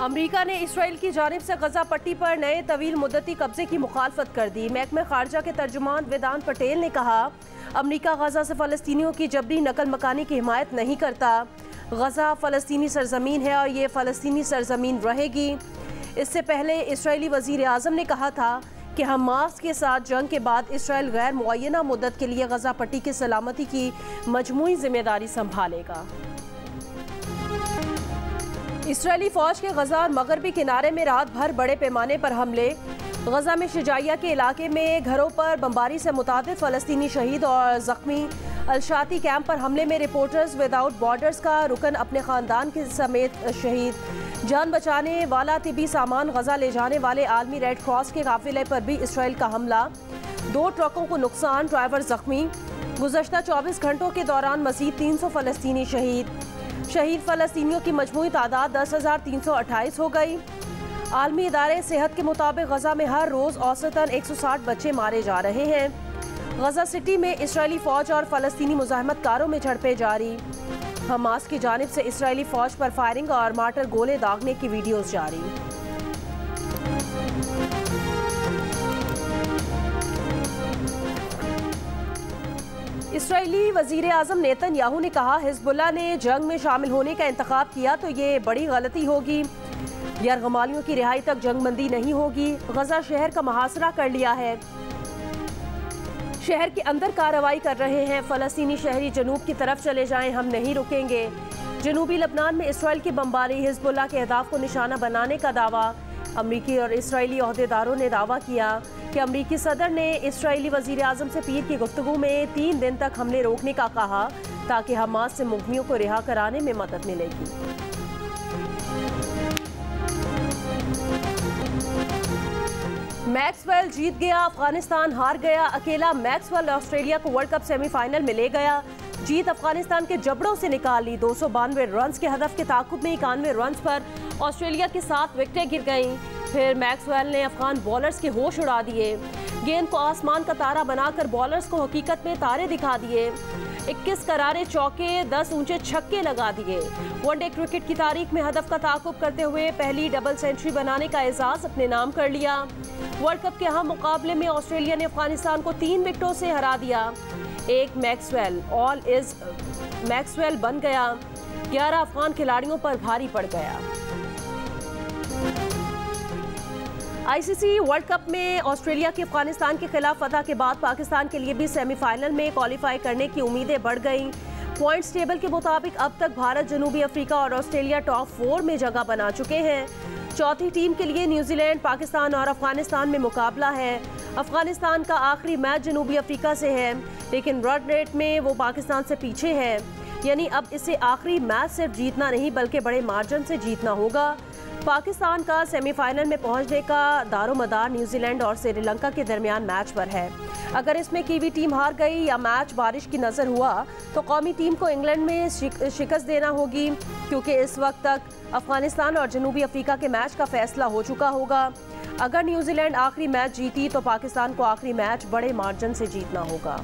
अमरीका ने इसराइल की जानिब से गजा पट्टी पर नए तवील मुद्दती कब्जे की मुखालफत कर दी। महकमे खारजा के तर्जुमान वेदांत पटेल ने कहा, अमरीका गजा से फ़लस्तीनियों की जबरी नकल मकानी की हिमायत नहीं करता। गजा फ़लस्तीनी सरजमीन है और ये फ़लस्तीनी सरजमीन रहेगी। इससे पहले इसराइली वज़ीर आज़म ने कहा था कि हमास के साथ जंग के बाद इसराइल गैर मुअय्यना मुद्दत के लिए गजा पट्टी की सलामती की मजमूई जिम्मेदारी संभालेगा। इसराइली फ़ौज के गजा और मगरबी किनारे में रात भर बड़े पैमाने पर हमले। गजा में शिजाइया के इलाके में घरों पर बमबारी से मुतादिद फ़लस्तीनी शहीद और ज़ख्मी। अलशाती कैंप पर हमले में रिपोर्टर्स विदाउट बॉर्डर्स का रुकन अपने ख़ानदान के समेत शहीद। जान बचाने वाला तिबी सामान गजा ले जाने वाले आलमी रेड क्रॉस के काफिले पर भी इसराइल का हमला। 2 ट्रकों को नुकसान, ड्राइवर ज़ख्मी। गुज़श्ता 24 घंटों के दौरान मज़ीद 300 फ़लस्तीनी शहीद फ़लस्तीनियों की मजमूई तादाद 10,328 हो गई। आलमी इदारे सेहत के मुताबिक गजा में हर रोज़ औसतन 160 बच्चे मारे जा रहे हैं। गजा सिटी में इसराइली फ़ौज और फ़लस्तीनी मुज़ाहमतकारों में झड़पें जारी। हमास की जानिब से इसराइली फ़ौज पर फायरिंग और मार्टर गोले दागने की वीडियोज़ जारी। इसराइली वज़ीर आज़म नेतन्याहू ने कहा, हिज़्बुल्लाह ने जंग में शामिल होने का इंतखाब किया तो ये बड़ी गलती होगी। यरगमालियों की रिहाई तक जंगबंदी नहीं होगी। गजा शहर का मुहासरा कर लिया है, शहर के अंदर कार्रवाई कर रहे हैं। फ़लस्तीनी शहरी जनूब की तरफ चले जाएं, हम नहीं रुकेंगे। जनूबी लबनान में इसराइल की बमबारी, हिज़्बुल्लाह के अहदाफ को निशाना बनाने का दावा। अमरीकी और इसराइली ओहदेदारों ने दावा किया कि अमरीकी सदर ने इसराइली वज़ीर आज़म से पीर की गुफ्तगू में 3 दिन तक हमले रोकने का कहा ताकि हमास से मुग़वियों को रिहा कराने में मदद मिलेगी। मैक्सवेल जीत गया, अफगानिस्तान हार गया। अकेला मैक्सवेल ऑस्ट्रेलिया को वर्ल्ड कप सेमीफाइनल में ले गया। जीत अफगानिस्तान के जबड़ों से निकाल ली। 292 रन्स के हदफ के ताकुब में 91 रन्स पर ऑस्ट्रेलिया की 7 विकेटें गिर गईं। फिर मैक्सवेल ने अफगान बॉलर्स के होश उड़ा दिए। गेंद को आसमान का तारा बनाकर बॉलर्स को हकीकत में तारे दिखा दिए। 21 करारे चौके, 10 ऊंचे छक्के लगा दिए। वनडे क्रिकेट की तारीख में हदफ का ताकुब करते हुए पहली डबल सेंचुरी बनाने का एजाज अपने नाम कर लिया। वर्ल्ड कप के अहम मुकाबले में ऑस्ट्रेलिया ने अफगानिस्तान को 3 विकेटों से हरा दिया। एक मैक्सवेल ऑल इज मैक्सवेल बन गया। 11 अफगान खिलाड़ियों पर भारी पड़ गया। आईसीसी वर्ल्ड कप में ऑस्ट्रेलिया की अफगानिस्तान के खिलाफ फतह के बाद पाकिस्तान के लिए भी सेमीफाइनल में क्वालिफाई करने की उम्मीदें बढ़ गईं। पॉइंट्स टेबल के मुताबिक अब तक भारत, जनूबी अफ्रीका और ऑस्ट्रेलिया टॉप 4 में जगह बना चुके हैं। चौथी टीम के लिए न्यूजीलैंड, पाकिस्तान और अफगानिस्तान में मुकाबला है। अफगानिस्तान का आखिरी मैच जनूबी अफ्रीका से है, लेकिन रन रेट में वो पाकिस्तान से पीछे है। यानी अब इसे आखिरी मैच सिर्फ जीतना नहीं बल्कि बड़े मार्जिन से जीतना होगा। पाकिस्तान का सेमीफाइनल में पहुंचने का दारोमदार न्यूजीलैंड और श्रीलंका के दरमियान मैच पर है। अगर इसमें कीवी टीम हार गई या मैच बारिश की नज़र हुआ तो कौमी टीम को इंग्लैंड में शिकस्त देना होगी, क्योंकि इस वक्त तक अफगानिस्तान और जनूबी अफ्रीका के मैच का फैसला हो चुका होगा। अगर न्यूजीलैंड आखिरी मैच जीती तो पाकिस्तान को आखिरी मैच बड़े मार्जिन से जीतना होगा।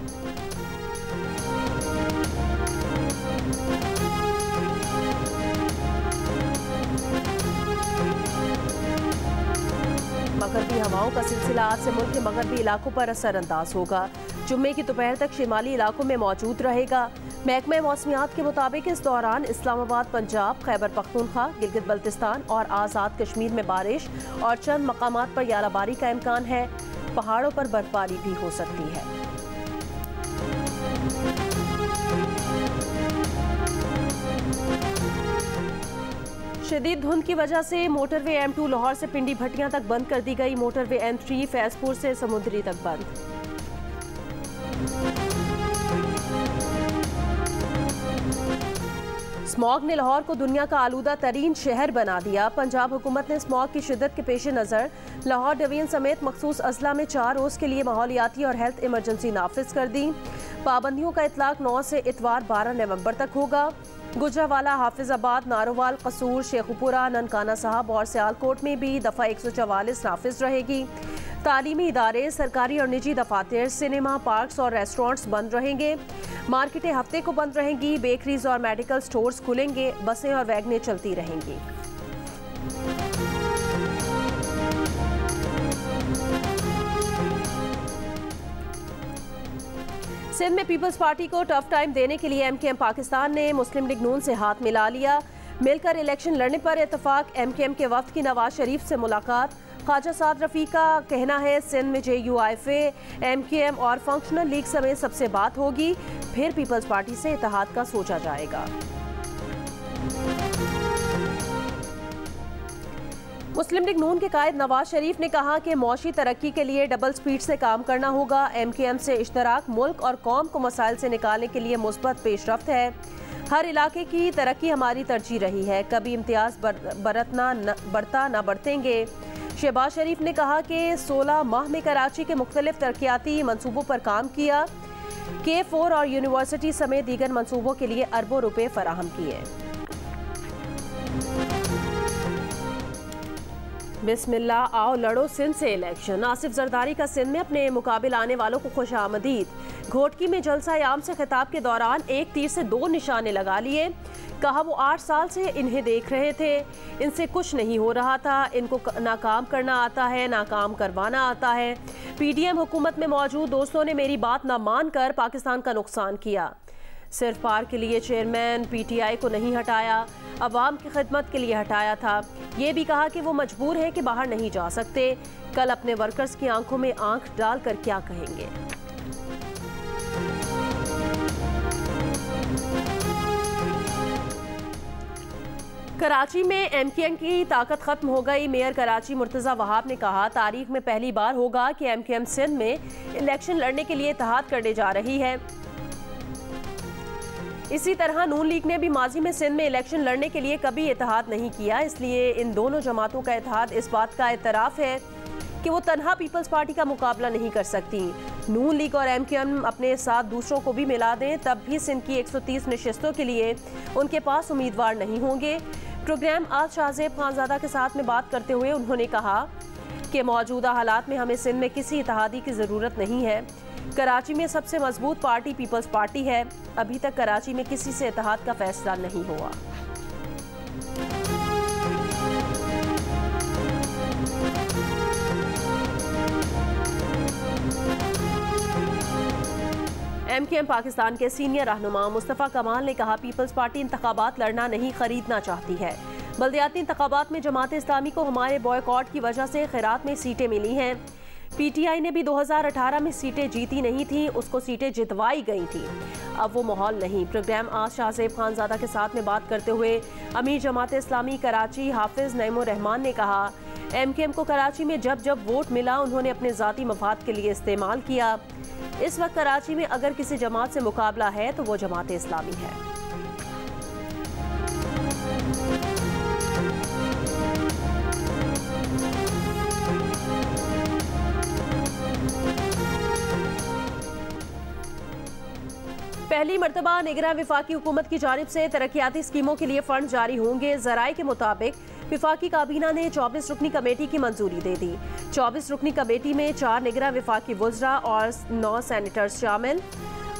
मगरबी हवाओं का सिलसिला आज से मुल्क के मगरबी इलाकों पर असरअंदाज होगा। जुम्मे की दोपहर तक शिमाली इलाकों में मौजूद रहेगा। महकमे मौसमियात के मुताबिक इस दौरान इस्लामाबाद, पंजाब, खैबर पख्तूनख्वा, गिलगित बल्तिस्तान और आज़ाद कश्मीर में बारिश और चंद मकामात पर यालाबारी का इम्कान है। पहाड़ों पर बर्फबारी भी हो सकती है। शदीद धुंध की वजह से मोटरवे M2 लाहौर से पिंडी भट्टियां तक बंद कर दी गई। मोटरवे M3 फैजपुर से समुद्री तक बंद। स्मॉग ने लाहौर को दुनिया का आलूदा तरीन शहर बना दिया। पंजाब हुकूमत ने स्मॉग की शिद्दत के पेश नज़र लाहौर डिवीजन समेत मखसूस अजला में 4 रोज़ के लिए माहौलियाती और हेल्थ इमरजेंसी नाफिज कर दी। पाबंदियों का इतलाक 9 से इतवार 12 नवंबर तक होगा। गुजरावाला, हाफिजाबाद, नारोवाल, कसूर, शेखुपुरा, ननकाना साहब और सियालकोट में भी दफ़ा 144 नाफिज रहेगी। तालीमी इदारे, सरकारी और निजी दफातर, सिनेमा, पार्क्स और रेस्टोरेंट्स बंद रहेंगे। मार्केटें हफ्ते को बंद रहेंगी। बेकरीज और मेडिकल स्टोर्स खुलेंगे। बसें और वैगनें चलती रहेंगी। सिंध में पीपल्स पार्टी को टफ टाइम देने के लिए एमकेएम पाकिस्तान ने मुस्लिम लीग नून से हाथ मिला लिया। मिलकर इलेक्शन लड़ने पर इत्तेफाक। एमकेएम के वफ्द की नवाज शरीफ से मुलाकात। ख्वाजा साद रफ़ी का कहना है सिंध में JUIFA, एमकेएम और फंक्शनल लीग समेत सबसे बात होगी, फिर पीपल्स पार्टी से इत्तेहाद का सोचा जाएगा। मुस्लिम लीग नून के कायद नवाज शरीफ ने कहा कि मौशी तरक्की के लिए डबल स्पीड से काम करना होगा। एमकेएम से इश्तराक मुल्क और कौम को मसाइल से निकालने के लिए मुस्बत पेशरफ्त है। हर इलाके की तरक्की हमारी तरजीह रही है, कभी इम्तियाज बढ़ता न बढ़तेंगे। शहबाज शरीफ ने कहा कि 16 माह में कराची के मुख्तलिफ तरक्याती मनसूबों पर काम किया। K4 और यूनिवर्सिटी समेत दीगर मनसूबों के लिए अरबों रुपए फराहम किए। बिस्मिल्लाह, आओ लड़ो सिंध से इलेक्शन। आसिफ जरदारी का सिंध में अपने मुकाबिल आने वालों को खुशामदीद। घोटकी में जलसा-ए-आम से खिताब के दौरान एक तीर से 2 निशाने लगा लिए। कहा वो 8 साल से इन्हें देख रहे थे, इनसे कुछ नहीं हो रहा था, इनको ना काम करना आता है ना काम करवाना आता है। PDM हुकूमत में मौजूद दोस्तों ने मेरी बात ना मानकर पाकिस्तान का नुकसान किया। सिर्फ पार के लिए चेयरमैन PTI को नहीं हटाया, अवाम की खिदमत के लिए हटाया था। ये भी कहा कि वो मजबूर है कि बाहर नहीं जा सकते। कल अपने वर्कर्स की आंखों में आंख डालकर क्या कहेंगे। कराची में एमकेएम की ताकत खत्म हो गई। मेयर कराची मुर्तजा वहाब ने कहा तारीख में पहली बार होगा कि एमकेएम सिंध में इलेक्शन लड़ने के लिए इत्तेहाद करने जा रही है। इसी तरह नून लीग ने भी माजी में सिंध में इलेक्शन लड़ने के लिए कभी इत्तेहाद नहीं किया, इसलिए इन दोनों जमातों का इत्तेहाद इस बात का एतराफ़ है कि वो तन्हा पीपल्स पार्टी का मुकाबला नहीं कर सकती। नून लीग और एमकेएम अपने साथ दूसरों को भी मिला दें, तब भी सिंध की 130 नशिस्तों के लिए उनके पास उम्मीदवार नहीं होंगे। प्रोग्राम आज शाहजेब खानजादा के साथ में बात करते हुए उन्होंने कहा कि मौजूदा हालात में हमें सिंध में किसी इत्तेहादी की ज़रूरत नहीं है। कराची में सबसे मजबूत पार्टी पीपल्स पार्टी है। अभी तक कराची में किसी से इत्तेहाद का फैसला नहीं हुआ। एमकेएम पाकिस्तान के सीनियर रहनुमा मुस्तफ़ा कमाल ने कहा पीपल्स पार्टी इंतखाबात लड़ना नहीं खरीदना चाहती है। बल्दियाती इंतखाबात में जमात इस्लामी को हमारे बॉयकॉट की वजह से खैरात में सीटें मिली हैं। PTI ने भी 2018 में सीटें जीती नहीं थी, उसको सीटें जितवाई गई थी। अब वो माहौल नहीं। प्रोग्राम आज शाहजेब खानजादा के साथ में बात करते हुए अमीर जमात इस्लामी कराची हाफिज नईमुर रहमान ने कहा एमकेएम को कराची में जब जब वोट मिला उन्होंने अपने ज़ाती मफाद के लिए इस्तेमाल किया। इस वक्त कराची में अगर किसी जमात से मुकाबला है तो वो जमात इस्लामी है। पहली मरतबा निगरान विफाकी हुकूमत की जानिब से तरक्याती स्कीमों के लिए फंड जारी होंगे। ज़राए के मुताबिक विफाकी काबीना ने 24 रुकनी कमेटी की मंजूरी दे दी। 24 रुकनी कमेटी में 4 निगरान विफाकी वज़रा और 9 सेनेटर्स शामिल।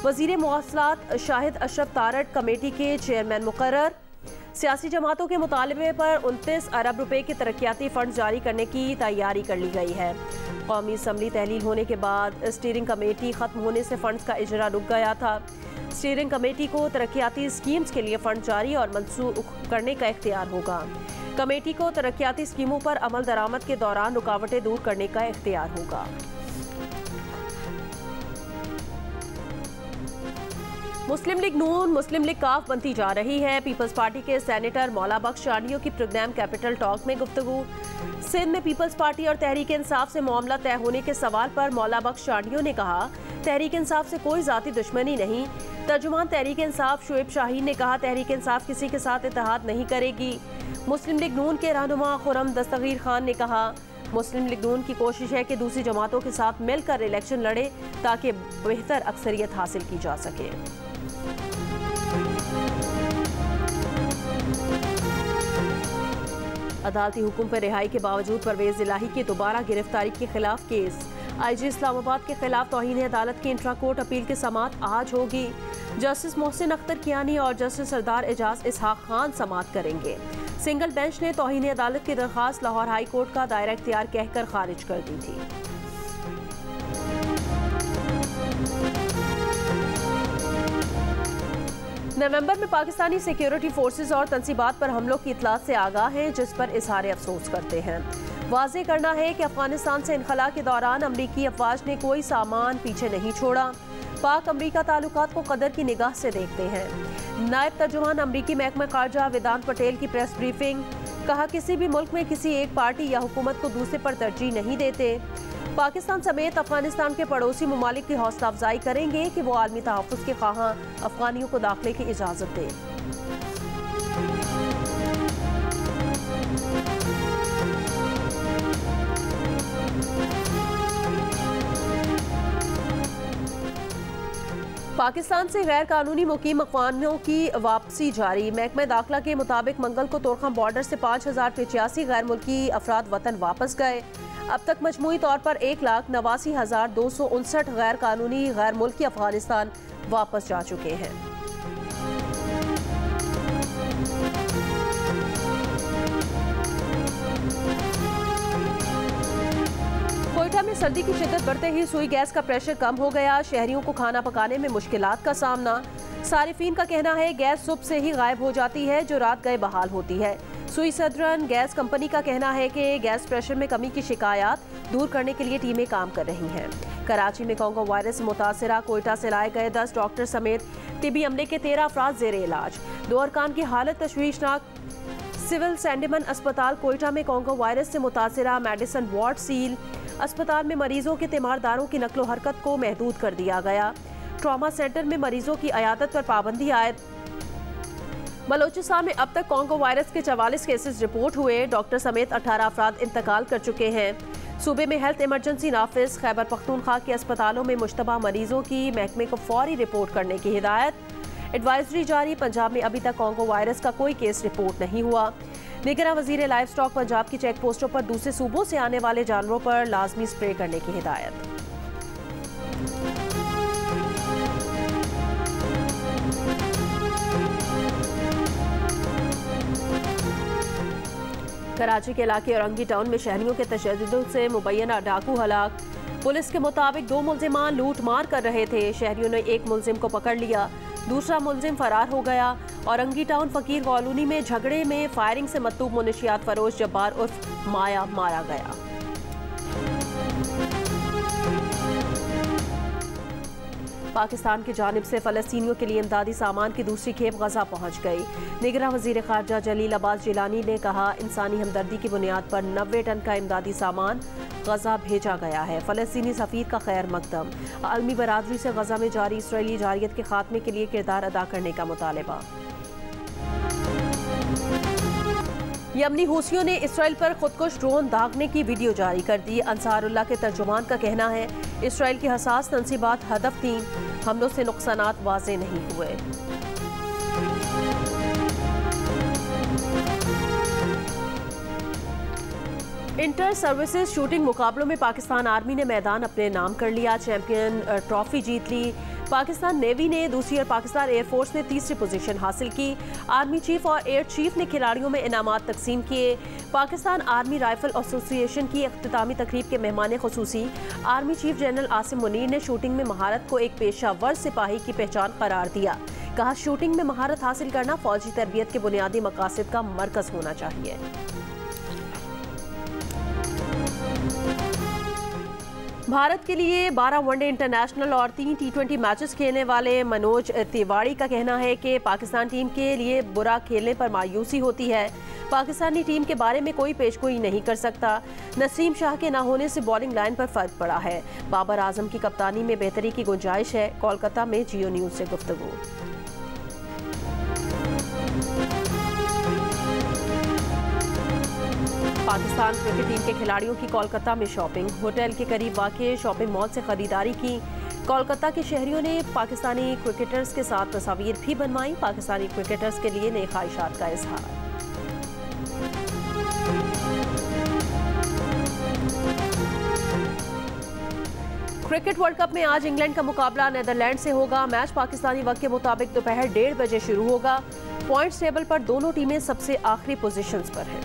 वज़ीर मवासलात शाहिद अशरफ तारड़ कमेटी के चेयरमैन मुकर्रर। सियासी जमातों के मुतालबे पर 29 अरब रुपए के तरक्याती फंड जारी करने की तैयारी कर ली गई है। कौमी असम्बली तहलील होने के बाद स्टीयरिंग कमेटी ख़त्म होने से फंड्स का इजरा रुक गया था। स्टीयरिंग कमेटी को तरक्याती स्कीम्स के लिए फंड जारी और मंसूख करने का इख्तियार होगा। कमेटी को तरक्याती स्कीमों पर अमल दरामद के दौरान रुकावटें दूर करने का इख्तियार होगा। मुस्लिम लीग नून मुस्लिम लीग काफ बनती जा रही है। पीपल्स पार्टी के सेनेटर मौला बख्श चांडियों की प्रोग्राम कैपिटल टॉक में गुफ्तगू। सिंध में पीपल्स पार्टी और तहरीक इंसाफ से मामला तय होने के सवाल पर मौला बख्श चांडियों ने कहा तहरीक इंसाफ से कोई जाती दुश्मनी नहीं। तर्जुमान तहरीक इंसाफ शुएब शाहीन ने कहा तहरीक इंसाफ किसी के साथ इत्तेहाद नहीं करेगी। मुस्लिम लीग नून के रहनुमा खुरम दस्तगीर खान ने कहा मुस्लिम लीग नून की कोशिश है कि दूसरी जमातों के साथ मिलकर इलेक्शन लड़े ताकि बेहतर अक्सरियत हासिल की जा सके। अदालती हुक्म पर रिहाई के बावजूद परवेज इलाही की दोबारा गिरफ्तारी के खिलाफ केस। IG इस्लामाबाद के खिलाफ तौहीन अदालत की इंट्रा कोर्ट अपील की समाअत आज होगी। जस्टिस मोहसिन अख्तर कियानी और जस्टिस सरदार एजाज इसहाक खान समाअत करेंगे। सिंगल बेंच ने तौहीन अदालत की दरख्वास्त लाहौर हाई कोर्ट का दायरा इख्तियार कहकर खारिज कर दी थी। नवंबर में पाकिस्तानी सिक्योरिटी फोर्सेज और तंसीबात पर हमलों की इतलात से आगाह हैं, जिस पर इजहार अफसोस करते हैं। वाज़ेह करना है कि अफगानिस्तान से इनखला के दौरान अमरीकी अफवाज ने कोई सामान पीछे नहीं छोड़ा। पाक अमरीका ताल्लुकात को कदर की निगाह से देखते हैं। नायब तर्जुमान अमरीकी महकमा खारजा वेदांत पटेल की प्रेस ब्रीफिंग, कहा किसी भी मुल्क में किसी एक पार्टी या हुकूमत को दूसरे पर तरजीह नहीं देते। पाकिस्तान समेत अफगानिस्तान के पड़ोसी ममालिक की हौसला अफजाई करेंगे कि वो आलमी तहफ़्फ़ुज़ के ख़्वाहां अफगानियों को दाखिले की इजाज़त दें। पाकिस्तान से गैर कानूनी मुकीम अफगानों की वापसी जारी। महकमा दाखिला के मुताबिक मंगल को तोरखम बॉर्डर से 5085 गैर मुल्की अफराद वतन वापस गए। अब तक मजमूई तौर पर 1,89,259 गैर कानूनी गैर मुल्की अफगानिस्तान वापस जा चुके हैं। कोयटा में सर्दी की शिद्दत बढ़ते ही सुई गैस का प्रेशर कम हो गया। शहरियों को खाना पकाने में मुश्किलात का सामना। सारिफीन का कहना है गैस सुबह से ही गायब हो जाती है, जो रात गए बहाल होती है। सुई सदरन गैस कंपनी का कहना है कि गैस प्रेशर में कमी की शिकायत दूर करने के लिए टीमें काम कर रही हैं। कराची में कोंगो वायरस मुतासरा कोयटा से लाए गए 10 डॉक्टर समेत तिबी अमले के 13 अफराद जेरे इलाज। 2 अरकान की हालत तशवीशनाक। सिविल सैंडमन अस्पताल कोयटा में कोंगो वायरस से मुतासरा मेडिसन वार्ड सील। अस्पताल में मरीजों के तीमारदारों की नकलो हरकत को महदूद कर दिया गया। ट्रॉमा सेंटर में मरीजों की अयादत पर पाबंदी आयद। बलोचिस्तान में अब तक कोंगो वायरस के 44 केसेस रिपोर्ट हुए। डॉक्टर समेत 18 अफराद इंतकाल कर चुके हैं। सूबे में हेल्थ इमरजेंसी नाफिज। खैबर पख्तूनख्वा के अस्पतालों में मुश्तबा मरीजों की महकमे को फौरी रिपोर्ट करने की हिदायत। एडवाइजरी जारी। पंजाब में अभी तक कोंगो वायरस का कोई केस रिपोर्ट नहीं हुआ। निगरां वजीर लाइफ स्टॉक पंजाब की चेक पोस्टों पर दूसरे सूबों से आने वाले जानवरों पर लाजमी स्प्रे करने की हिदायत। कराची के इलाके औरंगी टाउन में शहरियों के तशद्दुद से मुबैना डाकू हलाक। पुलिस के मुताबिक 2 मुलजिमान लूट मार कर रहे थे। शहरियों ने एक मुलजिम को पकड़ लिया, दूसरा मुलजिम फरार हो गया। औरंगी टाउन फकीर कॉलोनी में झगड़े में फायरिंग से मतलूब मुनशियात फरोश जब्बार उर्फ माया मारा गया। पाकिस्तान की जानिब से फ़लस्तीनियों के लिए इमदादी सामान की दूसरी खेप गजा पहुँच गई। निगरां वज़ीर ख़ारजा जलील अब्बास जिलानी ने कहा इंसानी हमदर्दी की बुनियाद पर 90 टन का इमदादी सामान गजा भेजा गया है। फ़लस्तीनी सफ़ीर का खैर मकदम। आलमी बरादरी से गजा में जारी इसराइली जारियत के खात्मे के लिए किरदार अदा करने का मुतालबा। यमनी हूसियों ने इसराइल पर खुदकुश ड्रोन दागने की वीडियो जारी कर दी। अंसारुल्लाह के तर्जुमान का कहना है इसराइल की हसास तंसीबात हदफ थीं, हमलों से नुकसानात वाज़े नहीं हुए। इंटर सर्विसेज शूटिंग मुकाबलों में पाकिस्तान आर्मी ने मैदान अपने नाम कर लिया। चैंपियन ट्रॉफी जीत ली। पाकिस्तान नेवी ने दूसरी और पाकिस्तान एयरफोर्स ने तीसरी पोजीशन हासिल की। आर्मी चीफ और एयर चीफ ने खिलाड़ियों में इनामात तकसीम किए। पाकिस्तान आर्मी राइफल एसोसिएशन की इख्तितामी तकरीब के मेहमान खुसूसी army chief general Asim Munir ने शूटिंग में महारत को एक पेशावर सिपाही की पहचान करार दिया। कहा शूटिंग में महारत हासिल करना फौजी तरबियत के बुनियादी मकासद का मरकज होना चाहिए। भारत के लिए 12 वनडे इंटरनेशनल और 3 T20 मैचेस खेलने वाले मनोज तिवाड़ी का कहना है कि पाकिस्तान टीम के लिए बुरा खेलने पर मायूसी होती है। पाकिस्तानी टीम के बारे में कोई पेशगोई नहीं कर सकता। नसीम शाह के ना होने से बॉलिंग लाइन पर फर्क पड़ा है। बाबर आजम की कप्तानी में बेहतरी की गुंजाइश है। कोलकाता में जियो न्यूज से गुफ्तगू। पाकिस्तान क्रिकेट टीम के खिलाड़ियों की कोलकाता में शॉपिंग। होटल के करीब वाक़े शॉपिंग मॉल से खरीदारी की। कोलकाता के शहरियों ने पाकिस्तानी क्रिकेटर्स के साथ तस्वीर भी बनवाई। पाकिस्तानी क्रिकेटर्स के लिए नई ख्वाहिशात का इजहार। क्रिकेट वर्ल्ड कप में आज इंग्लैंड का मुकाबला नीदरलैंड से होगा। मैच पाकिस्तानी वक्त के मुताबिक दोपहर 1:30 बजे शुरू होगा। पॉइंट्स टेबल पर दोनों टीमें सबसे आखिरी पोजीशंस पर हैं।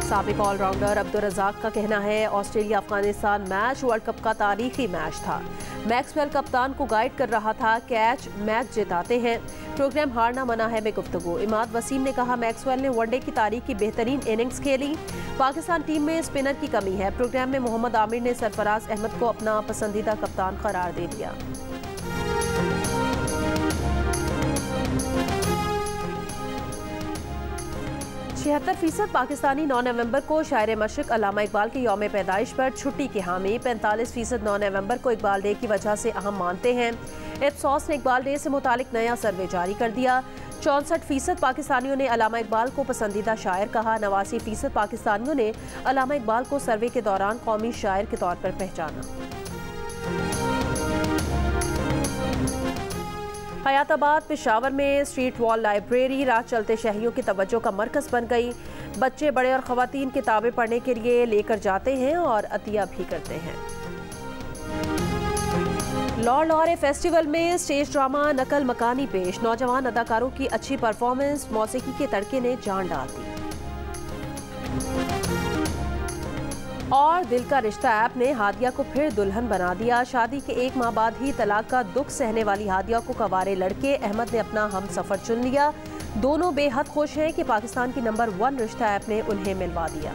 साबिक ऑलराउंडर अब्दुल रज़ाक का कहना है, Australia Afghanistan match world cup का तारीखी मैच था। मैक्सवेल कप्तान को गाइड कर रहा था, कैच मैच जिताते हैं, प्रोग्राम हारना मना है में गुफ्तगू। इमाद वसीम ने कहा, मैक्सवेल ने वनडे की तारीख की बेहतरीन इनिंग्स खेली। पाकिस्तान टीम में स्पिनर की कमी है। प्रोग्राम में मोहम्मद आमिर ने सरफराज अहमद को अपना पसंदीदा कप्तान करार दे दिया। %76 पाकिस्तानी 9 नवंबर को शायर मशरिक अल्लामा इकबाल के यौम पैदाइश पर छुट्टी के हामी। 45% 9 नवंबर को इकबाल डे की वजह से अहम मानते हैं। इप्सॉस ने इकबाल डे से मुतालिक नया सर्वे जारी कर दिया। 64% पाकिस्तानियों ने अल्लामा इकबाल को पसंदीदा शायर कहा। 89% पाकिस्तानियों ने अल्लामा इकबाल को सर्वे के दौरान कौमी शायर के तौर पर पहचाना। हयाताबाद पेशावर में स्ट्रीट वॉल लाइब्रेरी राह चलते शहरियों की तवज्जो का मरकज़ बन गई। बच्चे, बड़े और ख़वातीन किताबें पढ़ने के लिए लेकर जाते हैं और अतिया भी करते हैं। लॉर्ड लॉरे फेस्टिवल में स्टेज ड्रामा नकल मकानी पेश। नौजवान अदाकारों की अच्छी परफॉर्मेंस, मौसीकी के तड़के ने जान डाल दी। और दिल का रिश्ता ऐप ने हादिया को फिर दुल्हन बना दिया। शादी के 1 माह बाद ही तलाक का दुख सहने वाली हादिया को कवारे लड़के अहमद ने अपना हम सफर चुन लिया। दोनों बेहद खुश हैं कि पाकिस्तान की नंबर 1 रिश्ता ऐप ने उन्हें मिलवा दिया।